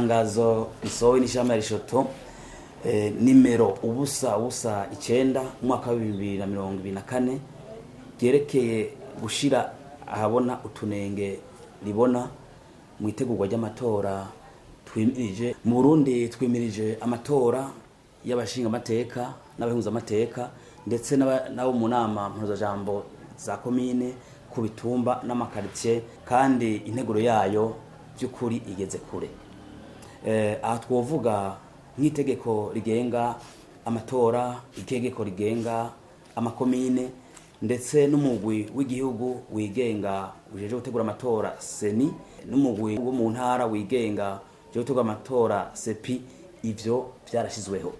itangazo risohowe n'ishami rishoto nimero ubusa 9 mwaka wa 2024 gerekeye gushira ahabona utunenge libona mu itegurwa ry'amatora twimirije mu Burundi. Twimirije amatora y'abashinga amateka n'abahuza amateka ndetse nabo mu nama mpuzajambo za komine ku bitumba n'amakaritiye, kandi integuro yayo by'ukuri igeze kure. Aha twovuga nk'itegeko rigenga amatora, itegeko rigenga amakomine ndetse n'umugwi w'igihugu wigenga ujeje gutegura amatora seni, n'umugwi wo mu ntara wigenga ujeje gutegura amatora sepi. Ivyo byarashizweho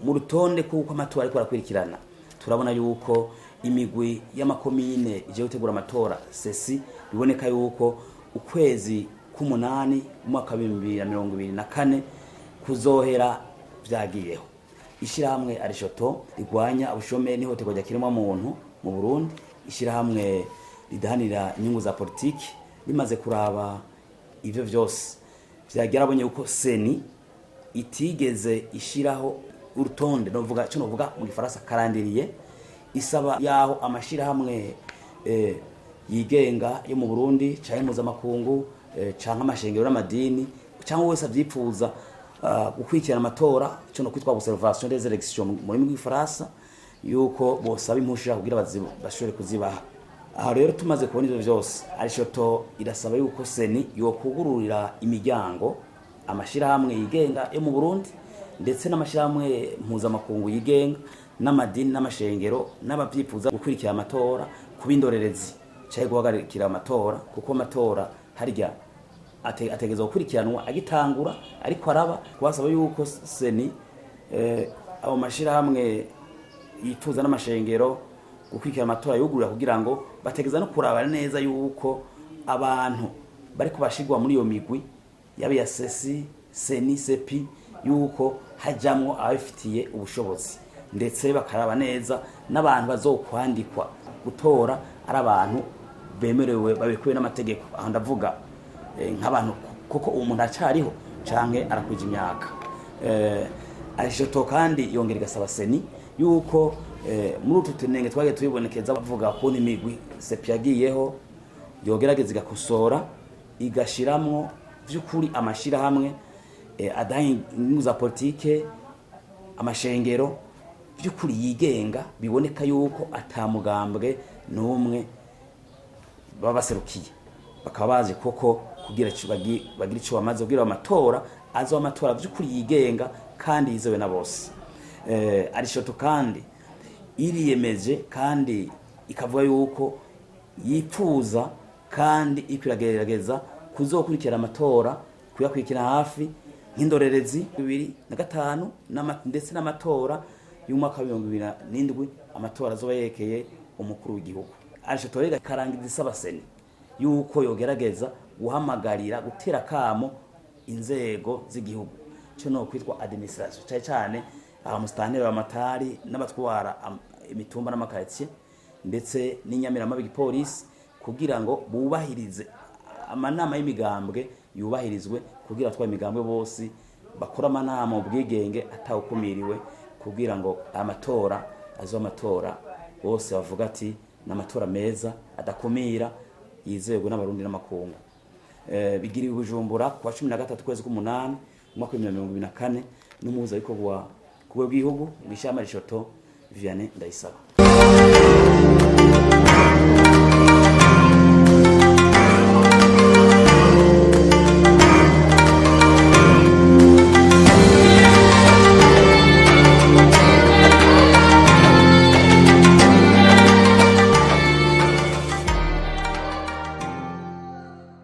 mu rutonde kuko amatora ariko arakwirikirana. Turabona yuko imigwi y'amakomine ije gutegura amatora sesi biboneka yuko ukwezi k'umunani umwaka wa 2024 kuzohera vyagiyeho. Ishirahamwe arishoto rigwanya ubushomeri n'ihohoterwa ry'ikiremwa muntu mu Burundi, ishirahamwe ridahanira inyungu za politiki, rimaze kuraba ivyo vyose vyagerabonye yuko seni itigeze ishiraho urutonde novuga cyo novuga mu Gifaransa karandiriye isaba yaho amashirahamwe yigenga yo mu Burundi cyangwa mpuzamakungu cyangwa amashengero n'amadini cyangwa wese avyipfuza gukurikirana amatora cyo no kwitwa observation des élections muri mu Gifaransa yuko bosaba impushya kugira bashobore kuzibaha. Aha rero tumaze kubona ivyo vyose, arishoto irasaba yuko seni yokugururira imiryango amashirahamwe yigenga yo mu Burundi ndetse n'amashirahamwe mpuzamakungu yigenga n'amadini n'amashengero n'abavyifuza gukurikira amatora kubindorerezi cyaje guhagarikira amatora, kuko amatora harya ategeza gukurikiranwa agitangura, ariko araba kwasaba yuko seni abo mashirahamwe yifuza n'amashengero gukurikira amatora yugurura kugira ngo bategeza no kuraba neza yuko abantu bari kubashigwa muri iyo migwi yabe ya sesi seni sepi yuko hajamwo abafitiye ubushobozi, ndetse bakaraba neza n'abantu bazokwandikwa gutora ari abantu bemerewe babikuwe n'amategeko. Aho ndavuga nk'abantu kuko umuntu acariho canke arakwije imyaka. Arishoto kandi yongera igasaba seni yuko muri utu tunenge twage tubibonekeza bavuga ko n'imigwi sepi yagiyeho yogerageza igakosora igashiramwo vy'ukuri amashirahamwe adahinga za politike, amashengero vy'ukuri yigenga biboneka yuko atamugambwe n'umwe baba baserukiye, bakaba bazi koko kugira bagira ico bamaze kugira amatora azo amatora vy'ukuri yigenga kandi yizewe na bose. Arishoto kandi iriyemeje kandi ikavuga yuko yipfuza kandi ikwiragerageza kuzokurikira amatora kuyakurikira hafi nk'indorerezi 2005 ndetse n'amatora y'umwaka wa 2007 amatora azoba yekeye umukuru w'igihugu. Arishoto rega karangiza isaba seni yuko yogerageza guhamagarira gutera kamo inzego z'igihugu cyo no kwitwa administration cyane abamustanire b'amatari n'abatwara imitumba n'amakaritiye ndetse n'inyamirama b'igipolisi kugira ngo bubahirize amanama y'imigambwe yubahirizwe, kugira twa imigambwe bose bakora amanama ubwigenge atawukumiriwe, kugira ngo amatora azo amatora bose bavuga ati n'amatora meza adakumira yizegwe n'abarundi n'amakungu. Bigiriwe Bujumbura kwa 13 kwezi k'umunani mwaka wa 2024 n'umuhuza ariko kuwe bw'igihugu mwishama rishoto Vianney Ndayisaba.